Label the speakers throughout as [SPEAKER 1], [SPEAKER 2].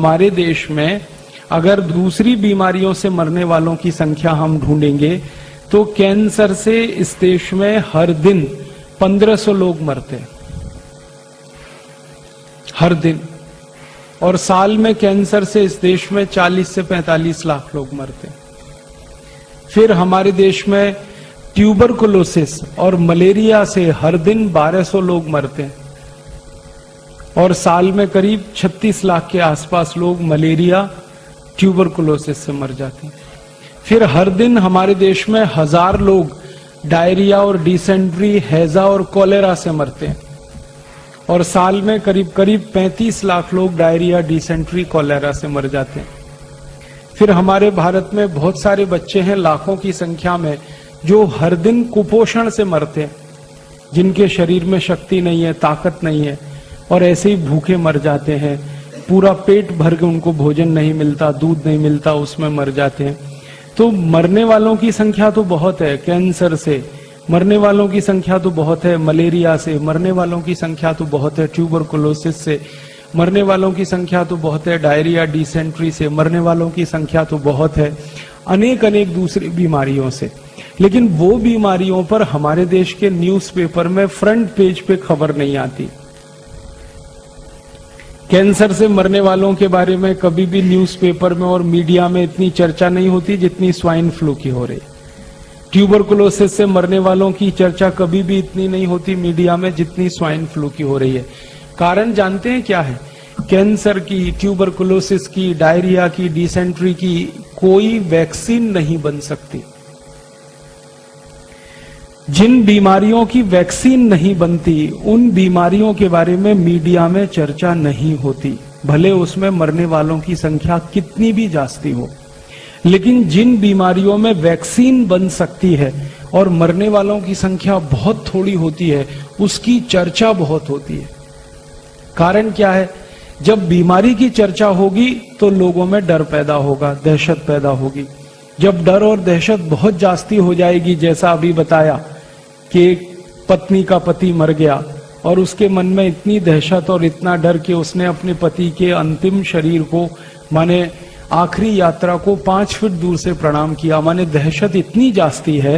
[SPEAKER 1] हमारे देश में अगर दूसरी बीमारियों से मरने वालों की संख्या हम ढूंढेंगे तो कैंसर से इस देश में हर दिन 1500 लोग मरते हैं, हर दिन। और साल में कैंसर से इस देश में 40 से 45 लाख लोग मरते हैं। फिर हमारे देश में ट्यूबरकुलोसिस और मलेरिया से हर दिन 1200 लोग मरते हैं और साल में करीब 36 लाख के आसपास लोग मलेरिया ट्यूबरकुलोसिस से मर जाते हैं। फिर हर दिन हमारे देश में 1000 लोग डायरिया और डिसेंट्री, हैजा और कॉलेरा से मरते हैं और साल में करीब 35 लाख लोग डायरिया, डिसेंट्री, कॉलेरा से मर जाते हैं। फिर हमारे भारत में बहुत सारे बच्चे हैं, लाखों की संख्या में, जो हर दिन कुपोषण से मरते हैं, जिनके शरीर में शक्ति नहीं है, ताकत नहीं है और ऐसे ही भूखे मर जाते हैं। पूरा पेट भर के उनको भोजन नहीं मिलता, दूध नहीं मिलता, उसमें मर जाते हैं। तो मरने वालों की संख्या तो बहुत है, कैंसर से मरने वालों की संख्या तो बहुत है, मलेरिया से मरने वालों की संख्या तो बहुत है, ट्यूबरकुलोसिस से मरने वालों की संख्या तो बहुत है, डायरिया, डिसेंट्री से मरने वालों की संख्या तो बहुत है, अनेक अनेक दूसरी बीमारियों से। लेकिन वो बीमारियों पर हमारे देश के न्यूज़पेपर में फ्रंट पेज पे खबर नहीं आती। कैंसर से मरने वालों के बारे में कभी भी न्यूज़पेपर में और मीडिया में इतनी चर्चा नहीं होती जितनी स्वाइन फ्लू की हो रही। ट्यूबरकुलोसिस से मरने वालों की चर्चा कभी भी इतनी नहीं होती मीडिया में जितनी स्वाइन फ्लू की हो रही है। कारण जानते हैं क्या है? कैंसर की, ट्यूबरकुलोसिस की, डायरिया की, डिसेंट्री की कोई वैक्सीन नहीं बन सकती। जिन बीमारियों की वैक्सीन नहीं बनती, उन बीमारियों के बारे में मीडिया में चर्चा नहीं होती, भले उसमें मरने वालों की संख्या कितनी भी जास्ती हो। लेकिन जिन बीमारियों में वैक्सीन बन सकती है और मरने वालों की संख्या बहुत थोड़ी होती है, उसकी चर्चा बहुत होती है। कारण क्या है? जब बीमारी की चर्चा होगी तो लोगों में डर पैदा होगा, दहशत पैदा होगी। जब डर और दहशत बहुत जास्ती हो जाएगी, जैसा अभी बताया कि एक पत्नी का पति मर गया और उसके मन में इतनी दहशत और इतना डर कि उसने अपने पति के अंतिम शरीर को, माने आखिरी यात्रा को 5 फीट दूर से प्रणाम किया। माने दहशत इतनी जास्ती है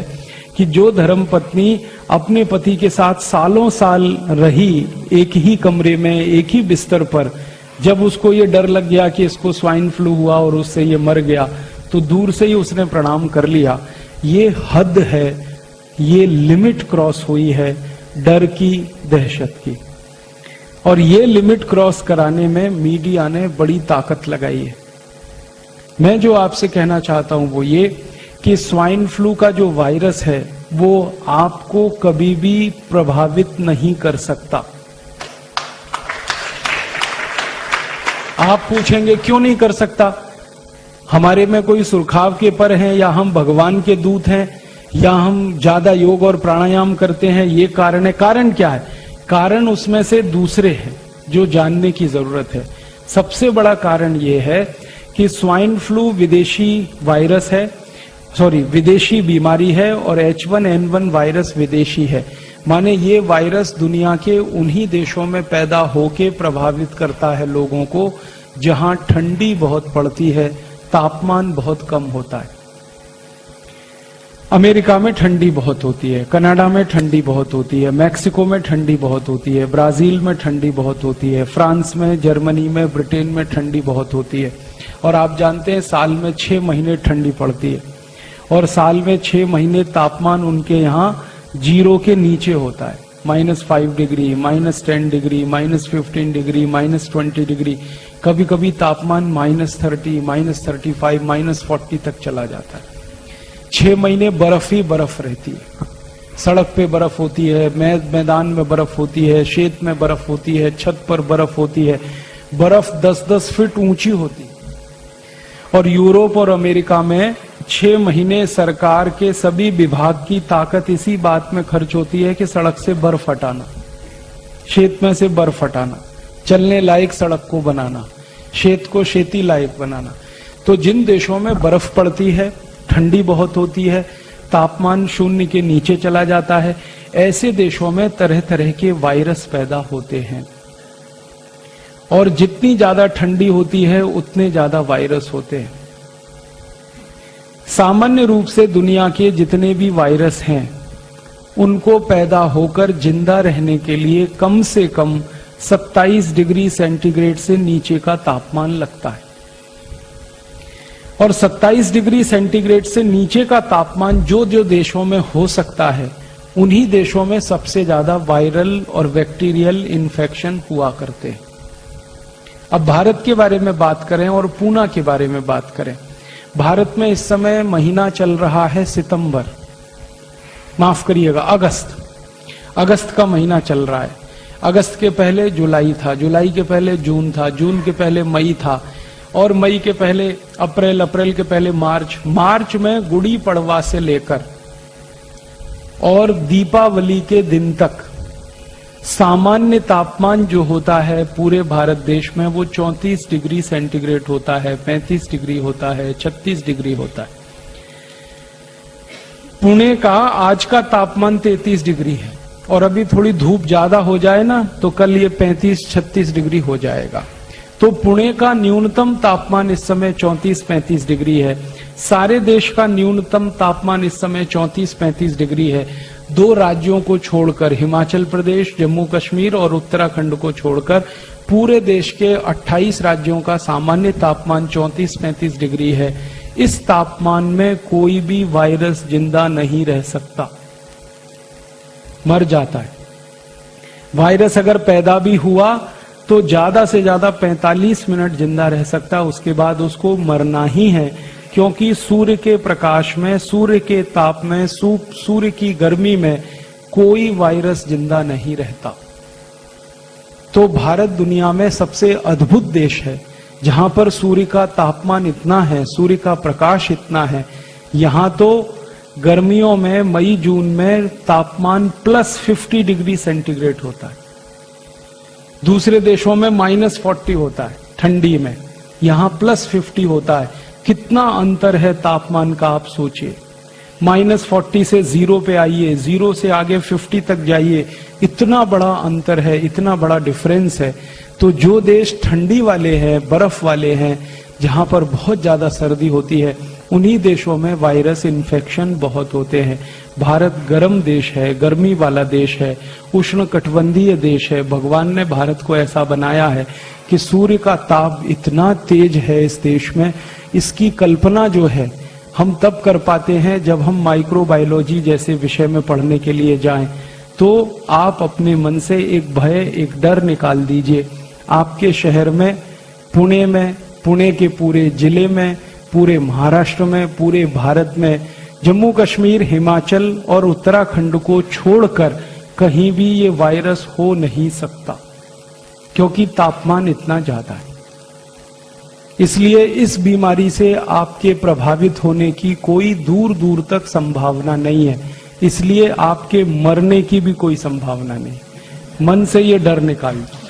[SPEAKER 1] कि जो धर्म पत्नी अपने पति के साथ सालों साल रही, एक ही कमरे में, एक ही बिस्तर पर, जब उसको ये डर लग गया कि इसको स्वाइन फ्लू हुआ और उससे ये मर गया, तो दूर से ही उसने प्रणाम कर लिया। ये हद है, ये लिमिट क्रॉस हुई है डर की, दहशत की। और ये लिमिट क्रॉस कराने में मीडिया ने बड़ी ताकत लगाई है। मैं जो आपसे कहना चाहता हूं वो ये कि स्वाइन फ्लू का जो वायरस है वो आपको कभी भी प्रभावित नहीं कर सकता। आप पूछेंगे क्यों नहीं कर सकता? हमारे में कोई सुरखाव के पर हैं, या हम भगवान के दूत हैं, या हम ज्यादा योग और प्राणायाम करते हैं, ये कारण है? कारण क्या है? कारण उसमें से दूसरे हैं जो जानने की जरूरत है। सबसे बड़ा कारण ये है कि स्वाइन फ्लू विदेशी वायरस है, विदेशी बीमारी है, और H1N1 वायरस विदेशी है। माने ये वायरस दुनिया के उन्हीं देशों में पैदा होके प्रभावित करता है लोगों को जहां ठंडी बहुत पड़ती है, तापमान बहुत कम होता है। अमेरिका में ठंडी बहुत होती है, कनाडा में ठंडी बहुत होती है, मैक्सिको में ठंडी बहुत होती है, ब्राजील में ठंडी बहुत होती है, फ्रांस में, जर्मनी में, ब्रिटेन में ठंडी बहुत होती है। और आप जानते हैं साल में 6 महीने ठंडी पड़ती है और साल में 6 महीने तापमान उनके यहाँ 0 के नीचे होता है। -5 डिग्री, -10 डिग्री, -15 डिग्री, -20 डिग्री, कभी कभी तापमान -30, -35, -40 तक चला जाता है। 6 महीने बर्फ ही बर्फ रहती है। सड़क पे बर्फ होती है, मैदान में बर्फ होती है, खेत में बर्फ होती है, छत पर बर्फ होती है। बर्फ 10-10 फीट ऊंची होती है। और यूरोप और अमेरिका में 6 महीने सरकार के सभी विभाग की ताकत इसी बात में खर्च होती है कि सड़क से बर्फ हटाना, खेत में से बर्फ हटाना, चलने लायक सड़क को बनाना, खेत को खेती लायक बनाना। तो जिन देशों में बर्फ पड़ती है, ठंडी बहुत होती है, तापमान 0 के नीचे चला जाता है, ऐसे देशों में तरह तरह के वायरस पैदा होते हैं। और जितनी ज्यादा ठंडी होती है उतने ज्यादा वायरस होते हैं। सामान्य रूप से दुनिया के जितने भी वायरस हैं उनको पैदा होकर जिंदा रहने के लिए कम से कम 27 डिग्री सेंटीग्रेड से नीचे का तापमान लगता है। और 27 डिग्री सेंटीग्रेड से नीचे का तापमान जो जो देशों में हो सकता है उन्हीं देशों में सबसे ज्यादा वायरल और बैक्टीरियल इन्फेक्शन हुआ करते हैं। अब भारत के बारे में बात करें और पूना के बारे में बात करें। भारत में इस समय महीना चल रहा है सितंबर, माफ करिएगा अगस्त का महीना चल रहा है। अगस्त के पहले जुलाई था, जुलाई के पहले जून था, जून के पहले मई था, और मई के पहले अप्रैल, अप्रैल के पहले मार्च, मार्च में गुड़ी पड़वा से लेकर और दीपावली के दिन तक सामान्य तापमान जो होता है पूरे भारत देश में वो 34 डिग्री सेंटीग्रेड होता है, 35 डिग्री होता है, 36 डिग्री होता है। पुणे का आज का तापमान 33 डिग्री है और अभी थोड़ी धूप ज्यादा हो जाए ना तो कल ये 35-36 डिग्री हो जाएगा। तो पुणे का न्यूनतम तापमान इस समय 34-35 डिग्री है। सारे देश का न्यूनतम तापमान इस समय 34-35 डिग्री है। 2 राज्यों को छोड़कर, हिमाचल प्रदेश, जम्मू कश्मीर और उत्तराखंड को छोड़कर पूरे देश के 28 राज्यों का सामान्य तापमान 34-35 डिग्री है। इस तापमान में कोई भी वायरस जिंदा नहीं रह सकता, मर जाता है। वायरस अगर पैदा भी हुआ तो ज्यादा से ज्यादा 45 मिनट जिंदा रह सकता है, उसके बाद उसको मरना ही है, क्योंकि सूर्य के प्रकाश में, सूर्य के ताप में, सूर्य की गर्मी में कोई वायरस जिंदा नहीं रहता। तो भारत दुनिया में सबसे अद्भुत देश है जहां पर सूर्य का तापमान इतना है, सूर्य का प्रकाश इतना है। यहां तो गर्मियों में मई जून में तापमान +50 डिग्री सेंटीग्रेड होता है। दूसरे देशों में -40 होता है ठंडी में, यहां +50 होता है। कितना अंतर है तापमान का, आप सोचिए। -40 से 0 पे आइए, 0 से आगे 50 तक जाइए, इतना बड़ा अंतर है, इतना बड़ा डिफरेंस है। तो जो देश ठंडी वाले हैं, बर्फ वाले हैं, जहां पर बहुत ज्यादा सर्दी होती है, उन्हीं देशों में वायरस इन्फेक्शन बहुत होते हैं। भारत गर्म देश है, गर्मी वाला देश है, उष्णकटिबंधीय देश है। भगवान ने भारत को ऐसा बनाया है कि सूर्य का ताप इतना तेज है इस देश में, इसकी कल्पना जो है हम तब कर पाते हैं जब हम माइक्रोबायोलॉजी जैसे विषय में पढ़ने के लिए जाएं। तो आप अपने मन से एक भय, एक डर निकाल दीजिए। आपके शहर में, पुणे के पूरे जिले में, पूरे महाराष्ट्र में, पूरे भारत में, जम्मू कश्मीर, हिमाचल और उत्तराखंड को छोड़कर कहीं भी ये वायरस हो नहीं सकता, क्योंकि तापमान इतना ज्यादा है। इसलिए इस बीमारी से आपके प्रभावित होने की कोई दूर दूर तक संभावना नहीं है। इसलिए आपके मरने की भी कोई संभावना नहीं। मन से ये डर निकाल दो।